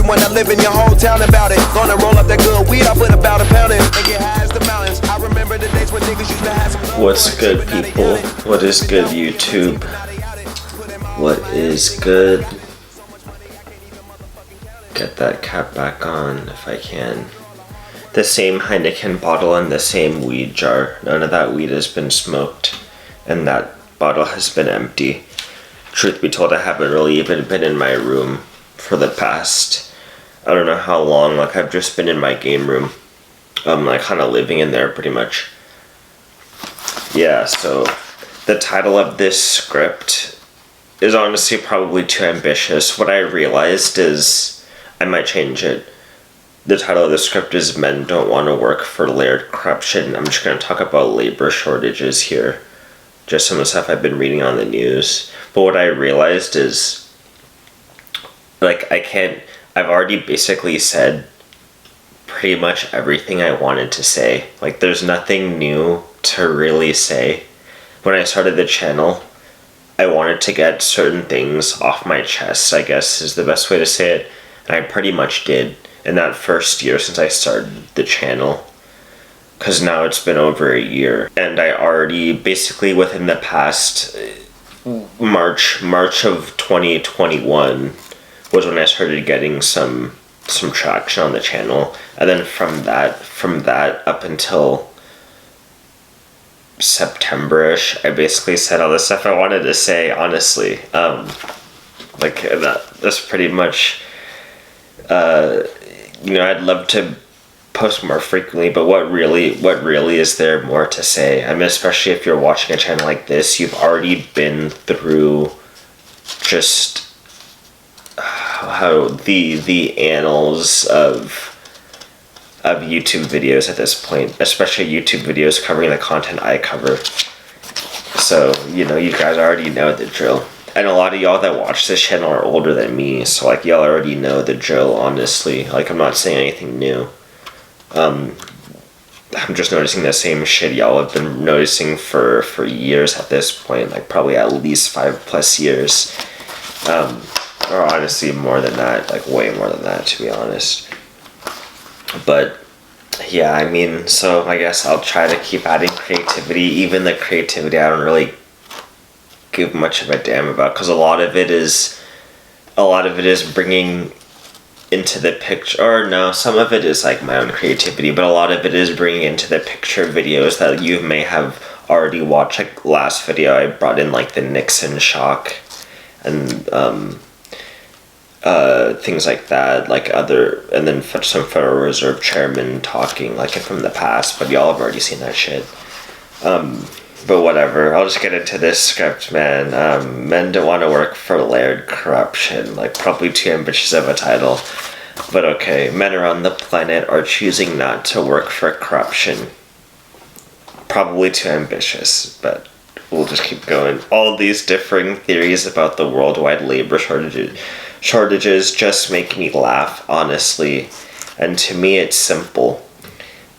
someone that live in your hometown about it. Gonna roll up that good weed, I put about a pound in and get high as the mountains. I remember the days when niggas used to have some. What's good, people? What is good, YouTube? What is good? Get that cap back on if I can. The same Heineken bottle and the same weed jar. None of that weed has been smoked, and that bottle has been empty. Truth be told, I haven't really even been in my room for the past, I don't know how long. Like, I've just been in my game room. Like, kind of living in there pretty much. Yeah, so the title of this script is honestly probably too ambitious. What I realized is I might change it. The title of the script is Men Don't Want to Work for Layered Corruption. I'm just going to talk about labor shortages here. Just some of the stuff I've been reading on the news. But what I realized is, like, I've already basically said pretty much everything I wanted to say. Like, there's nothing new to really say. When I started the channel, I wanted to get certain things off my chest, I guess is the best way to say it. And I pretty much did in that first year since I started the channel. Because now it's been over a year. And I already, basically within the past March of 2021 was when I started getting some traction on the channel. And then from that up until September-ish, I basically said all the stuff I wanted to say, honestly. Like, that's pretty much, I'd love to post more frequently, but what really is there more to say? I mean, especially if you're watching a channel like this, you've already been through just how the annals of YouTube videos at this point, especially YouTube videos covering the content I cover. So, you guys already know the drill. And a lot of y'all that watch this channel are older than me, so, like, y'all already know the drill, honestly. Like, I'm not saying anything new. I'm just noticing the same shit y'all have been noticing for years at this point, like, probably at least 5+ years. Or honestly, more than that, like, way more than that, to be honest. But, yeah, I mean, so I guess I'll try to keep adding creativity. Even the creativity I don't really give much of a damn about, because a lot of it is bringing into the picture, or no, some of it is like my own creativity, but a lot of it is bringing into the picture videos that you may have already watched. Like last video, I brought in like the Nixon shock and things like that, and then some Federal Reserve chairman talking like from the past, but y'all have already seen that shit. But whatever, I'll just get into this script, man. Men Don't Want to Work for Layered Corruption. Like, probably too ambitious of a title. But okay, men around the planet are choosing not to work for corruption. Probably too ambitious, but we'll just keep going. All these differing theories about the worldwide labor shortages just make me laugh, honestly. And to me, it's simple.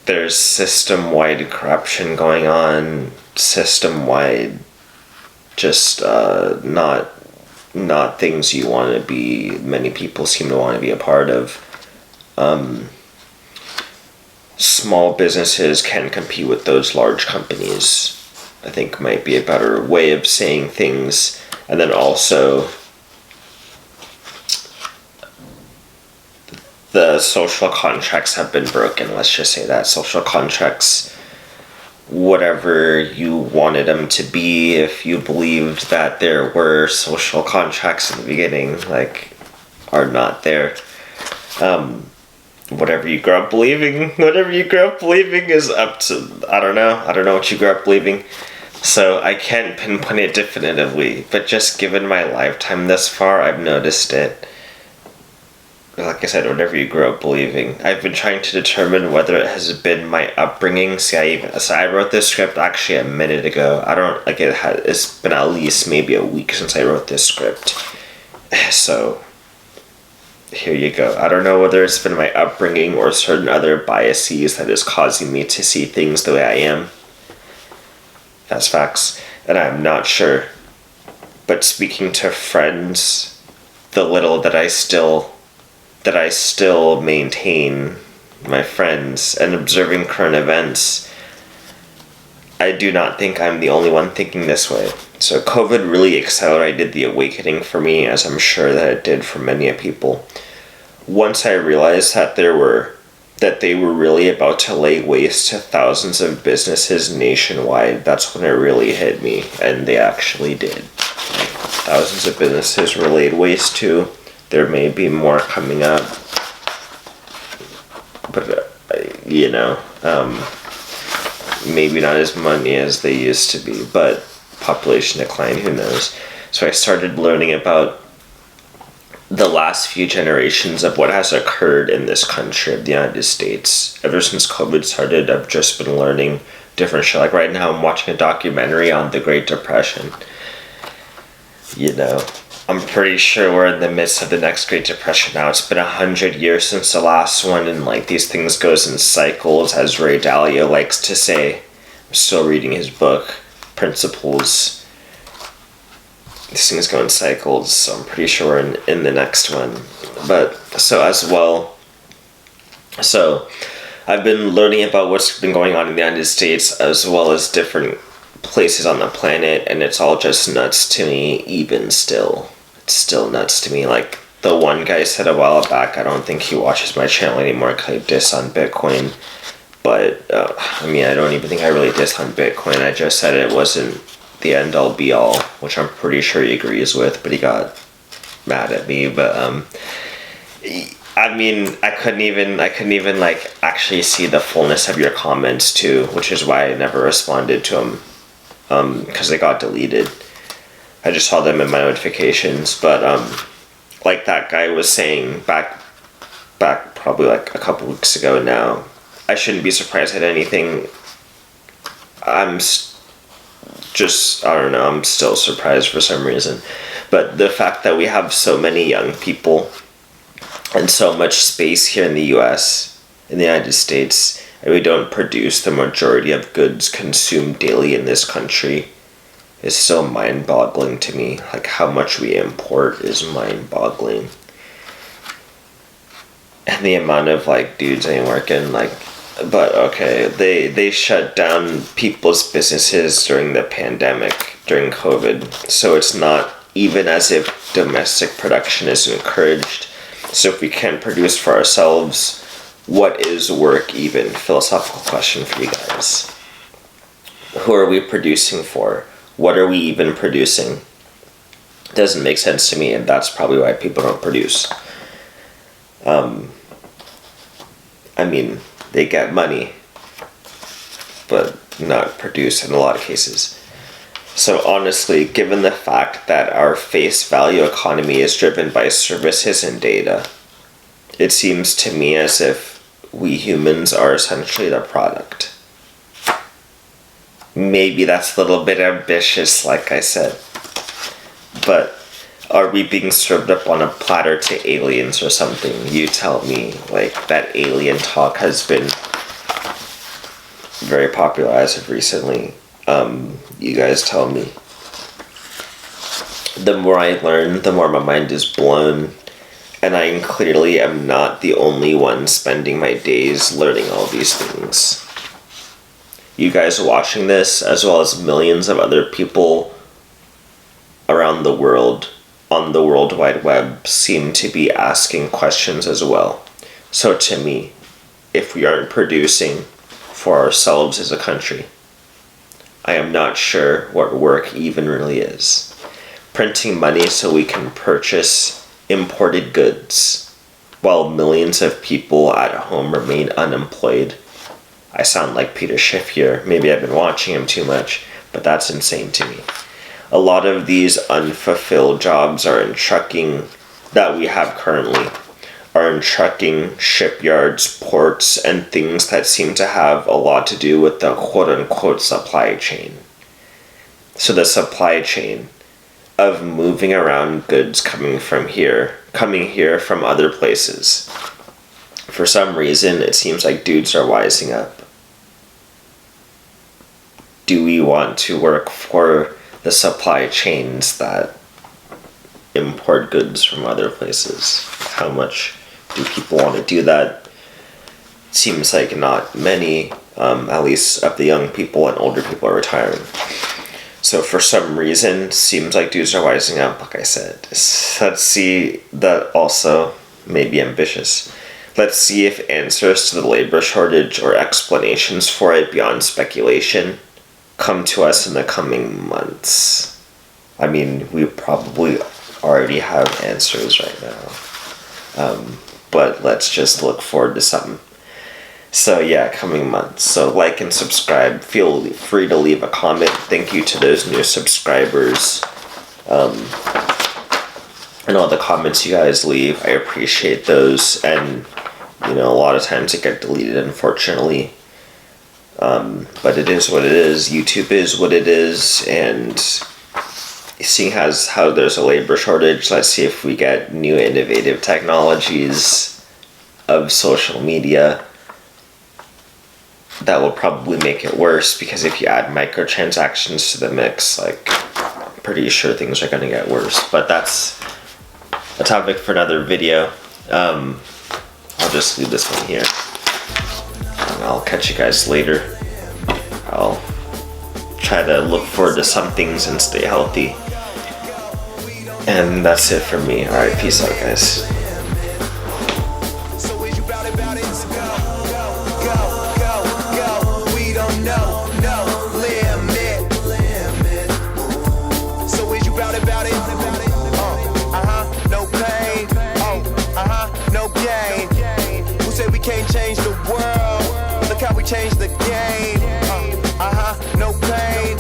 There's system-wide corruption going on. System-wide, just not things you want to be, many people seem to want to be a part of. Small businesses can compete with those large companies, I think might be a better way of saying things. And then also, the social contracts have been broken, let's just say that. Social contracts, whatever you wanted them to be, if you believed that there were social contracts in the beginning, like, are not there. Whatever you grew up believing is up to, I don't know what you grew up believing. So I can't pinpoint it definitively, but just given my lifetime thus far, I've noticed it. Like I said, whatever you grew up believing. I've been trying to determine whether it has been my upbringing. I wrote this script actually a minute ago. It's been at least maybe a week since I wrote this script. So, here you go. I don't know whether it's been my upbringing or certain other biases that is causing me to see things the way I am. That's facts. And I'm not sure. But speaking to friends, the little that I still that I still maintain my friends and observing current events, I do not think I'm the only one thinking this way. So COVID really accelerated the awakening for me, as I'm sure that it did for many people. Once I realized that they were really about to lay waste to thousands of businesses nationwide, that's when it really hit me, and they actually did. Thousands of businesses were laid waste to. There may be more coming up, but maybe not as many as they used to be, but population decline, who knows. So I started learning about the last few generations of what has occurred in this country of the United States. Ever since COVID started, I've just been learning different shit. Like right now, I'm watching a documentary on the Great Depression. I'm pretty sure we're in the midst of the next Great Depression now. It's been 100 years since the last one, and these things goes in cycles, as Ray Dalio likes to say. I'm still reading his book, Principles. These things go in cycles, so I'm pretty sure we're in the next one. But, so I've been learning about what's been going on in the United States, as well as different places on the planet, and it's all just nuts to me, even still. It's still nuts to me. Like the one guy said a while back, I don't think he watches my channel anymore because I diss on Bitcoin. But, I don't even think I really diss on Bitcoin. I just said it wasn't the end all be all, which I'm pretty sure he agrees with, but he got mad at me. But, I couldn't even actually see the fullness of your comments too, which is why I never responded to them. Because they got deleted. I just saw them in my notifications, but like that guy was saying back probably like a couple weeks ago now, I shouldn't be surprised at anything. I'm still surprised for some reason. But the fact that we have so many young people and so much space here in the US, in the United States, and we don't produce the majority of goods consumed daily in this country is so mind-boggling to me. Like, how much we import is mind-boggling. And the amount of, dudes ain't working, but okay, they shut down people's businesses during the pandemic, during COVID, so it's not even as if domestic production is encouraged. So if we can't produce for ourselves, what is work even? Philosophical question for you guys. Who are we producing for? What are we even producing? Doesn't make sense to me, and that's probably why people don't produce. They get money, but not produce in a lot of cases. So honestly, given the fact that our face value economy is driven by services and data, it seems to me as if we humans are essentially the product. Maybe that's a little bit ambitious, like I said. But are we being served up on a platter to aliens or something? You tell me. That alien talk has been very popular as of recently. You guys tell me. The more I learn, the more my mind is blown. And I clearly am not the only one spending my days learning all these things. You guys watching this, as well as millions of other people around the world, on the World Wide Web, seem to be asking questions as well. So to me, if we aren't producing for ourselves as a country, I am not sure what work even really is. Printing money so we can purchase imported goods while millions of people at home remain unemployed. I sound like Peter Schiff here. Maybe I've been watching him too much, but that's insane to me. A lot of these unfulfilled jobs are in trucking that we have currently, are in trucking, shipyards, ports, and things that seem to have a lot to do with the quote-unquote supply chain. So the supply chain of moving around goods coming here from other places. For some reason, it seems like dudes are wising up. Do we want to work for the supply chains that import goods from other places? How much Do people want to do that? Seems like not many, at least of the young people, and older people are retiring. So for some reason, seems like dudes are wising up, like I said. Let's see, that also may be ambitious. Let's see if answers to the labor shortage or explanations for it beyond speculation come to us in the coming months. I mean, we probably already have answers right now. But let's just look forward to something. So yeah, coming months. So like and subscribe. Feel free to leave a comment. Thank you to those new subscribers. And all the comments you guys leave. I appreciate those. And, you know, a lot of times they get deleted, unfortunately. But it is what it is. YouTube is what it is. And seeing how there's a labor shortage, let's see if we get new innovative technologies of social media that will probably make it worse, because if you add microtransactions to the mix, like, I'm pretty sure things are going to get worse. But that's a topic for another video. I'll just leave this one here, and I'll catch you guys later. I'll try to look forward to some things and stay healthy. And that's it for me. Alright, peace out, guys. Can't change the world. Look how we changed the game. No pain.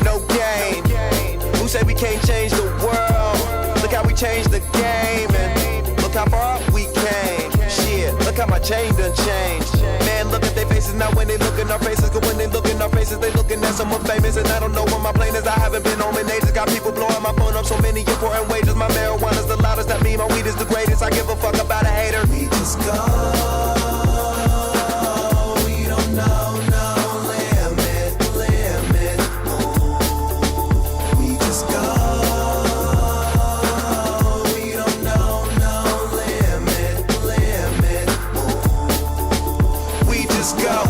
No gain. Who said we can't change the world? Look how we changed the game. And look how far we came. Shit, look how my chain done changed. Man, look at their faces now when they look in our faces. Cause when they look in our faces, they looking at someone famous. And I don't know what my plane is. I haven't been home in ages. Got people blowing my phone up so many important wages. My marijuana's the loudest. That mean my weed is the greatest. I give a fuck about a hater. We just go. We don't know no limit. We just go. We don't know no limit. We just go.